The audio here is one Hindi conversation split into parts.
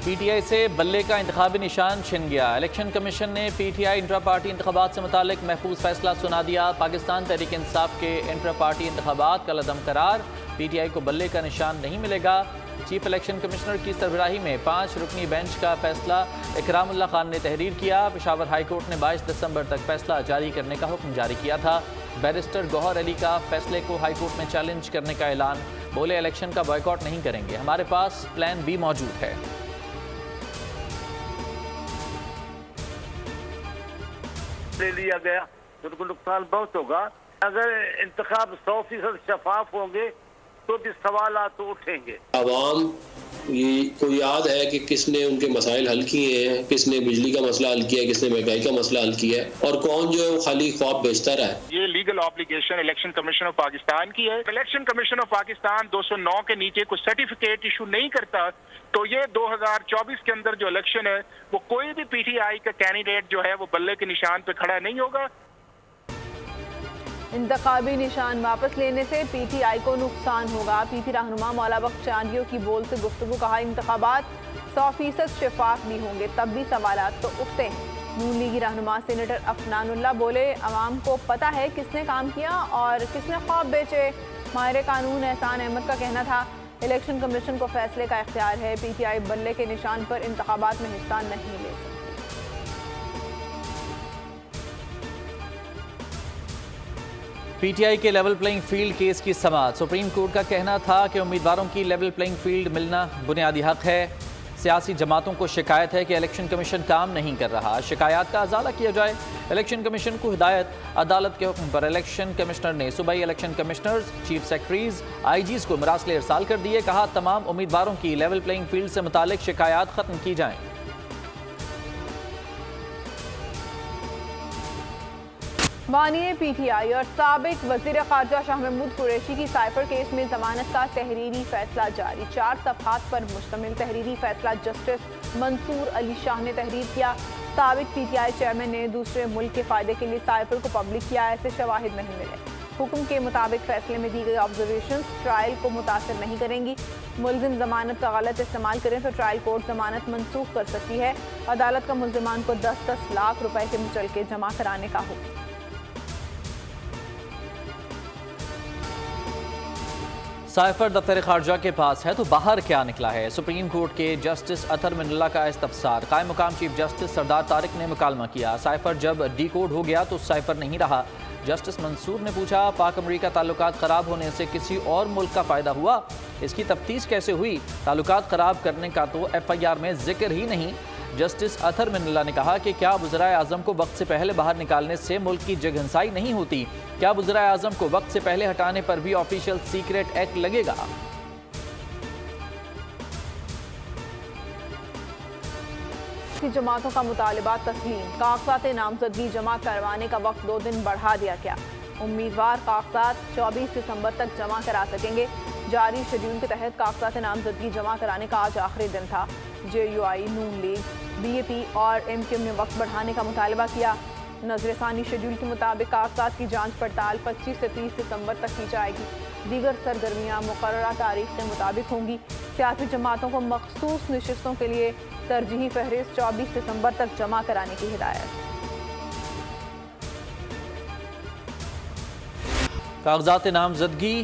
PTI से बल्ले का इंतखाबी निशान छिन गया। इलेक्शन कमीशन ने PTI इंट्रा पार्टी इंतखाबात से मुतालिक महफूज फैसला सुना दिया। पाकिस्तान तहरीक इंसाफ के इंट्रा पार्टी इंतखाबात कल अदम करार। PTI को बल्ले का निशान नहीं मिलेगा। चीफ इलेक्शन कमिश्नर की सरबराही में 5 रुकनी बेंच का फैसला इकरामुल्लाह खान ने तहरीर किया। पेशावर हाई कोर्ट ने 22 दिसंबर तक फैसला जारी करने का हुक्म जारी किया था। बैरिस्टर गौहर अली का फैसले को हाई कोर्ट में चैलेंज करने का ऐलान। बोले इलेक्शन का बॉयकॉट नहीं करेंगे, हमारे पास प्लान बी मौजूद है। ले लिया गया तो उनको नुकसान बहुत होगा। अगर इंतखाब 100% शफाफ होंगे तो भी सवाल तो उठेंगे। आवाम को याद है कि किसने उनके मसाइल हल किए हैं, किसने बिजली का मसला हल किया है, किसने महंगाई का मसला हल किया है, और कौन जो है वो खाली ख्वाब बेचता रहा है। ये legal obligation election commission of Pakistan की है। इलेक्शन कमीशन ऑफ पाकिस्तान 209 के नीचे कोई सर्टिफिकेट इशू नहीं करता, तो ये 2024 के अंदर जो इलेक्शन है वो कोई भी PTI का कैंडिडेट जो है वो बल्ले के निशान पे खड़ा नहीं होगा। इंतखाबी निशान वापस लेने से PTI को नुकसान होगा। PP रहनुमा मौला बख्श चांदियों की बोल से गुफ्तगू। कहा इंतखाबात 100% शफाफ भी होंगे तब भी सवालात तो उठते हैं। नून लीगी रहनुमा सेनेटर अफनानुल्लाह बोले अवाम को पता है किसने काम किया और किसने ख्वाब बेचे। माहिर कानून एहसान अहमद का कहना था इलेक्शन कमीशन को फैसले का इख्तियार है। PTI बल्ले के निशान पर इंतखाबात में हिस्सा नहीं ले सकती। PTI के लेवल प्लेइंग फील्ड केस की समाअत। सुप्रीम कोर्ट का कहना था कि उम्मीदवारों की लेवल प्लेइंग फील्ड मिलना बुनियादी हक है। सियासी जमातों को शिकायत है कि इलेक्शन कमीशन काम नहीं कर रहा, शिकायत का अजाला किया जाए। इलेक्शन कमीशन को हिदायत। अदालत के हुक्म पर इलेक्शन कमिश्नर ने सूबाई election commissioners, chief secretaries, IGs को मरासले इरसाल कर दिए। कहा तमाम उम्मीदवारों की लेवल प्लेइंग फील्ड से मुतालिक शिकायत खत्म की जाएं। बानी PTI और साबिक वजीर खारजा शाह महमूद कुरैशी की साइफर केस में जमानत का तहरीरी फैसला जारी। 4 सफ़हात पर मुश्तमिल तहरीरी फैसला जस्टिस मंसूर अली शाह ने तहरीर किया। साबिक PTI चेयरमैन ने दूसरे मुल्क के फ़ायदे के लिए साइफर को पब्लिक किया, ऐसे शवाहिद नहीं मिले। हुक्म के मुताबिक फैसले में दी गई ऑब्जर्वेशंस ट्रायल को मुतासर नहीं करेंगी। मुलजिम जमानत का गलत इस्तेमाल करें तो ट्रायल कोर्ट जमानत मनसूख कर सकती है। अदालत का मुलजिमान को 10-10 लाख रुपए के मुचलके जमा कराने का हुक्म। साइफर दफ्तर खारजा के पास है तो बाहर क्या निकला है। सुप्रीम कोर्ट के जस्टिस अतर मिनल्ला का इस्तफसार। कायम मुकाम चीफ जस्टिस सरदार तारिक ने मुकालमा किया। साइफर जब डिकोड हो गया तो साइफर नहीं रहा। जस्टिस मंसूर ने पूछा पाक अमरीका ताल्लुकात ख़राब होने से किसी और मुल्क का फ़ायदा हुआ, इसकी तफ्तीश कैसे हुई? ताल्लुकात ख़राब करने का तो FIR में जिक्र ही नहीं। जस्टिस अतर मिनल्ला ने कहा कि क्या वज़ीर आज़म को वक्त से पहले बाहर निकालने से मुल्क की जगहंसाई नहीं होती? क्या वज़ीर आज़म को वक्त से पहले हटाने पर भी ऑफिशियल सीक्रेट एक्ट लगेगा? जमातों का मुतालिबा तस्लीम। कागजात नामजदगी जमा करवाने का वक्त 2 दिन बढ़ा दिया गया। उम्मीदवार कागजात 24 दिसंबर तक जमा करा सकेंगे। जारी शेड्यूल के तहत कागजात नामजदगी जमा कराने का आज आखिरी दिन था। JUI, नून लीग, BAP और MQM ने वक्त बढ़ाने का मुतालबा किया। नजरसानी शेड्यूल के मुताबिक कागजात की जांच पड़ताल 25 से 30 दिसंबर तक की जाएगी। दीगर सरगर्मियाँ मुकर्ररा तारीख के मुताबिक होंगी। सियासी जमातों को मखसूस नशिस्तों के लिए तरजीही फहरिस्त 24 दिसंबर तक जमा कराने की हिदायत। कागजात नामजदगी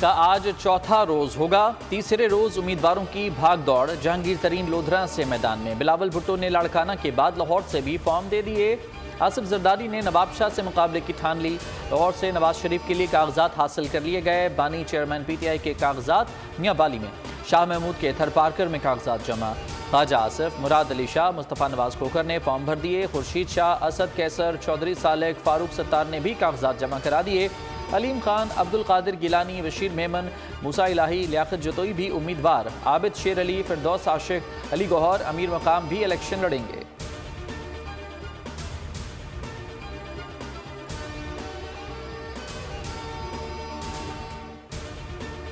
का आज चौथा रोज़ होगा। तीसरे रोज़ उम्मीदवारों की भाग दौड़। जहांगीर तरीन लोधरा से मैदान में। बिलावल भुट्टो ने लाड़काना के बाद लाहौर से भी फॉर्म दे दिए। आसिफ जरदारी ने नवाब शाह से मुकाबले की ठान ली। लाहौर से नवाज शरीफ के लिए कागजात हासिल कर लिए गए। बानी चेयरमैन PTI के कागजात मियाँ बाली में। शाह महमूद के थर पारकर में कागजात जमा। ख्वाजा आसिफ, मुराद अली शाह, मुस्तफ़ा नवाज खोखर ने फॉर्म भर दिए। खुर्शीद शाह, असद कैसर, चौधरी सालेक, फारूक सत्तार ने भी कागजात जमा करा दिए। अलीम खान, अब्दुल कादिर गिलानी, बशीर मेमन, मूसा इलाही, लियाकत जतोई भी उम्मीदवार। आबिद शेर अली, फिरदौस आशिक, अली गौहर, अमीर मकाम भी इलेक्शन लड़ेंगे।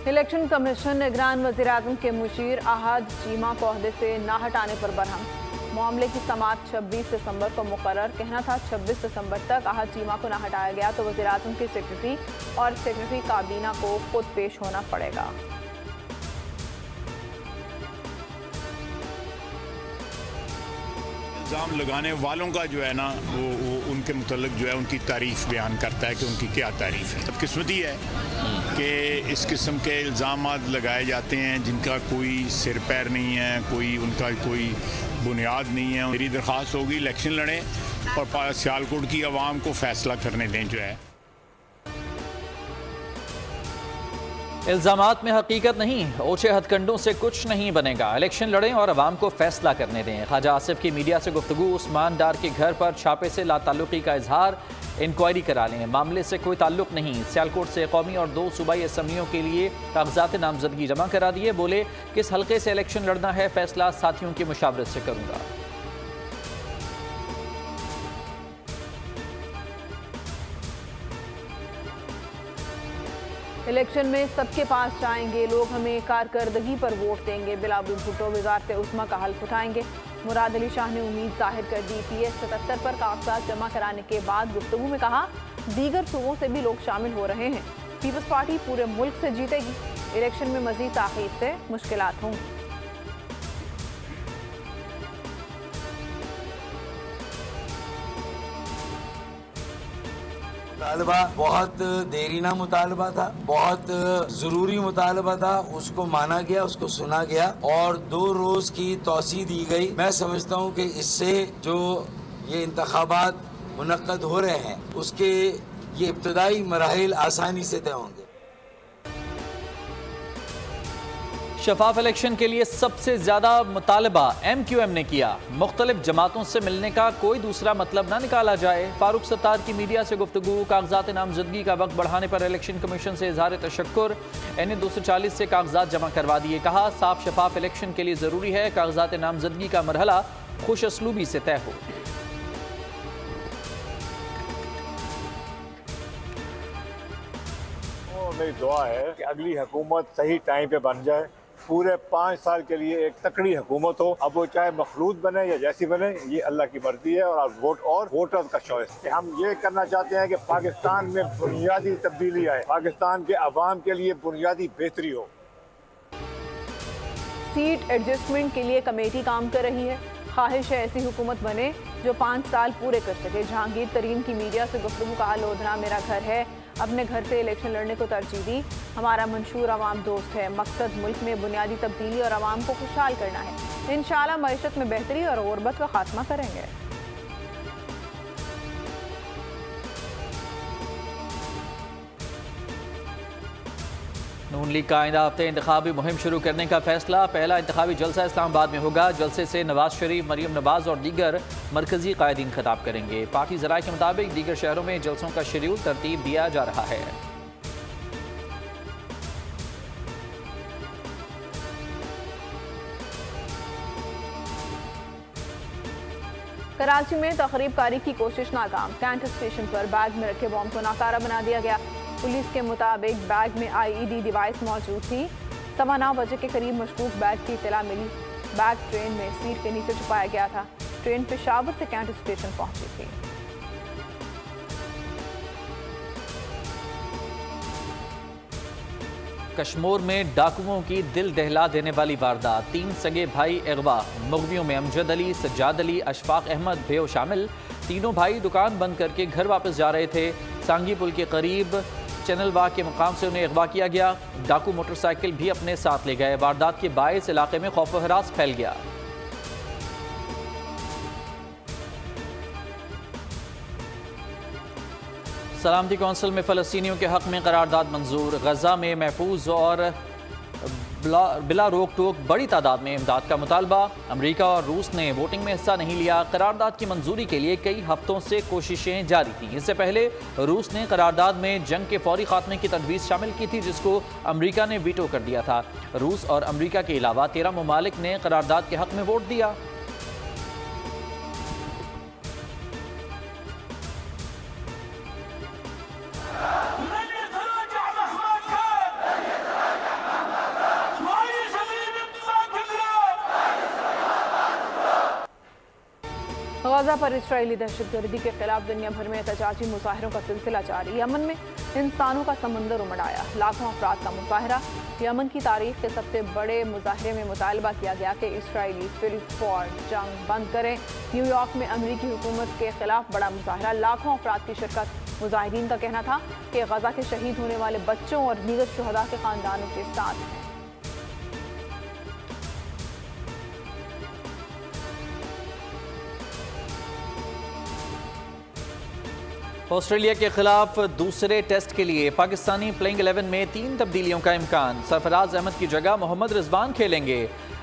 इलेक्शन कमीशन निगरान वज़ीर-ए-आज़म के मुशीर अहद चीमा को ओहदे से ना हटाने पर बरहम। मामले की समाअत 26 दिसंबर को मुकर्रर। कहना था 26 दिसंबर तक अहद चीमा को ना हटाया गया तो वज़ीर-ए-आज़म के सेक्रेटरी और सेक्रेटरी काबीना को खुद पेश होना पड़ेगा। इल्ज़ाम लगाने वालों का जो है ना वो उनके मुतल्लिक जो है उनकी तारीफ बयान करता है कि उनकी क्या तारीफ है। बदकिस्मती है कि इस किस्म के इल्ज़ाम लगाए जाते हैं जिनका कोई सिर पैर नहीं है, उनका कोई बुनियाद नहीं है। मेरी दरख्वास्त होगी इलेक्शन लड़ें और सियालकोट की आवाम को फैसला करने दें जो है। इल्जामात में हकीकत नहीं, ओछे हथकंडों से कुछ नहीं बनेगा। इलेक्शन लड़ें और अवाम को फैसला करने दें। ख्वाजा आसिफ की मीडिया से गुफ्तगू। उस्मान डार के घर पर छापे से लाताल्लुकी का इजहार, इंक्वायरी करा लें, मामले से कोई ताल्लुक नहीं। सियालकोट से कौमी और 2 सूबाई असम्बलियों के लिए कागजात नामजदगी जमा करा दिए। बोले किस हल्के से इलेक्शन लड़ना है फैसला साथियों की मुशावरत से करूंगा। इलेक्शन में सबके पास जाएंगे लोग, हमें कारकर्दगी पर वोट देंगे। बिलावल भुट्टो वजारत उस्मा का हल्फ उठाएंगे। मुराद अली शाह ने उम्मीद जाहिर कर दी। PS 77 पर कागजात जमा कराने के बाद गुफ्तगू में कहा दीगर सूबों से भी लोग शामिल हो रहे हैं। पीपल्स पार्टी पूरे मुल्क से जीतेगी। इलेक्शन में मजीद ताखीर से मुश्किलात होंगी। मुतालबा बहुत देरीना मुतालबा था, बहुत जरूरी मुतालबा था। उसको माना गया, उसको सुना गया और 2 रोज की तौसी दी गई। मैं समझता हूँ कि इससे जो ये इंतखाबात मुनक्कद हो रहे हैं उसके ये इब्तदाई मराहिल आसानी से तय होंगे। शफाफ इलेक्शन के लिए सबसे ज्यादा मुतालबा MQM ने किया। मुख्तलिफ जमातों से मिलने का कोई दूसरा मतलब ना निकाला जाए। फारूक सत्तार की मीडिया से गुफ्तगू। कागजात नामजदगी का वक्त बढ़ाने पर इलेक्शन कमीशन से इजहार तशक्कुर। NA 240 से कागजात जमा करवा दिए। कहा साफ शफाफ इलेक्शन के लिए जरूरी है कागजात नामजदगी का मरहला खुश असलूबी से तय हो। मेरी दुआ है कि अगली हुकूमत सही टाइम पे बन जाए, पूरे 5 साल के लिए एक तकड़ी हुकूमत हो। अब वो चाहे मखलूत बने या जैसी बने, ये अल्लाह की मर्जी है और वोटर्स का चॉइस है। हम ये करना चाहते हैं कि पाकिस्तान में बुनियादी तब्दीली आए, पाकिस्तान के अवाम के लिए बुनियादी बेहतरी हो। सीट एडजस्टमेंट के लिए कमेटी काम कर रही है। ख्वाहिश है ऐसी हुकूमत बने जो 5 साल पूरे कर सके। जहांगीर तरीन की मीडिया से गुफ्तगू। कहा लोधरा मेरा घर है, अपने घर से इलेक्शन लड़ने को तरजीह दी। हमारा मंशूर आवाम दोस्त है। मकसद मुल्क में बुनियादी तब्दीली और आवाम को खुशहाल करना है। इंशाअल्लाह मईशत में बेहतरी और गुर्बत का खात्मा करेंगे। नून लीग का आइंदा हफ्ते इंतखाबी मुहिम शुरू करने का फैसला। पहला इंतखाबी जलसा इस्लामाबाद में होगा। जलसे से नवाज शरीफ, मरियम नवाज और दीगर मरकजी कायदीन खिताब करेंगे। पार्टी ज़राए के मुताबिक दीगर शहरों में जलसों का शेड्यूल तरतीब दिया जा रहा है। कराची में तकरीब कारी की कोशिश नाकाम। कैंट स्टेशन पर बैग में रखे बॉम्ब को नाकारा बना दिया गया। पुलिस के मुताबिक बैग में IED डिवाइस मौजूद थी। 9:15 बजे के करीब मशकूक बैग की इत्तला मिली। बैग ट्रेन में सीट के नीचे छुपाया गया था। ट्रेन पेशावर से कैंट स्टेशन पहुंची थी। कश्मीर में डाकुओं की दिल दहला देने वाली वारदात। 3 सगे भाई अगवा। मुगवियों में अमजद अली, सज्जाद अली, अशफाक अहमद भेव शामिल। तीनों भाई दुकान बंद करके घर वापस जा रहे थे। सांगी पुल के करीब चैनल वाक के मकाम से उन्हें अगवा किया गया। डाकू मोटरसाइकिल भी अपने साथ ले गए। वारदात के बायस इलाके में खौफ व हरास फैल गया। सलामती कौंसिल में फ़लस्तीनियों के हक़ में करारदाद मंजूर। गजा में महफूज और बिला रोक टोक बड़ी तादाद में इमदाद का मुतालबा। अमरीका और रूस ने वोटिंग में हिस्सा नहीं लिया। करारदाद की मंजूरी के लिए कई हफ्तों से कोशिशें जारी थीं। इससे पहले रूस ने करारदाद में जंग के फौरी खात्मे की तजवीज़ शामिल की थी, जिसको अमरीका ने वीटो कर दिया था। रूस और अमरीका के अलावा 13 ममालिक ने करारदाद के हक़ में वोट दिया। गजा पर इसराइली दहशतगर्दी के खिलाफ दुनिया भर में एहतजाजी मुजाहिरों का सिलसिला जारी। यमन में इंसानों का समंदर उमड़ आया। लाखों अफराद का मुजाहरा। यमन की तारीख के सबसे बड़े मुजाहरे में मुतालबा किया गया कि इसराइली फिलफौर जंग बंद करें। न्यूयॉर्क में अमरीकी हुकूमत के खिलाफ बड़ा मुजाहरा, लाखों अफराद की शिरकत। मुजाहिरीन का कहना था कि गजा के शहीद होने वाले बच्चों और दीगर शुहदा के खानदानों के साथ हैं। ऑस्ट्रेलिया के खिलाफ दूसरे टेस्ट के लिए पाकिस्तानी प्लेइंग 11 में 3 तब्दीलियों का इम्कान। सरफराज अहमद की जगह मोहम्मद रिजवान खेलेंगे।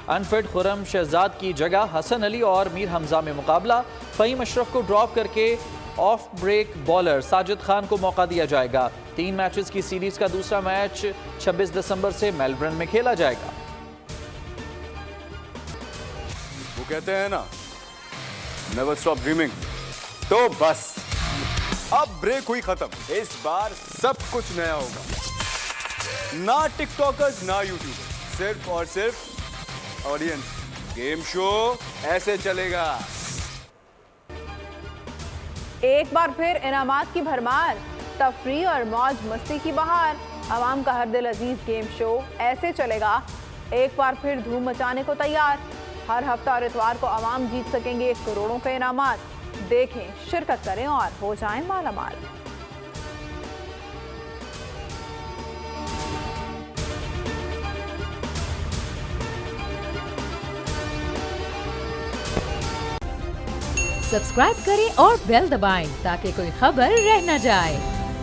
अनफिट खुर्रम शहजाद की जगह हसन अली और मीर हमजा में मुकाबला। फ़हीम अशरफ को ड्रॉप करके off break bowler Sajid Khan को मौका दिया जाएगा। 3 मैचेस की सीरीज का दूसरा मैच 26 दिसंबर से मेलबर्न में खेला जाएगा। वो कहते हैं ना, नेवर स्टॉप ड्रीमिंग। तो बस अब ब्रेक हुई खत्म। इस बार सब कुछ नया होगा। ना टिकटॉकर्स ना यूट्यूबर्स, सिर्फ और सिर्फ ऑडियंस। गेम शो ऐसे चलेगा। एक बार फिर इनामात की भरमार, तफरी और मौज मस्ती की बहार। आवाम का हर दिल अजीज गेम शो ऐसे चलेगा एक बार फिर धूम मचाने को तैयार। हर हफ्ता और इतवार को आवाम जीत सकेंगे करोड़ों के इनामात। देखें, शिरकत करें और हो जाएं मालामाल। सब्सक्राइब करें और बेल दबाएं ताकि कोई खबर रह न जाए।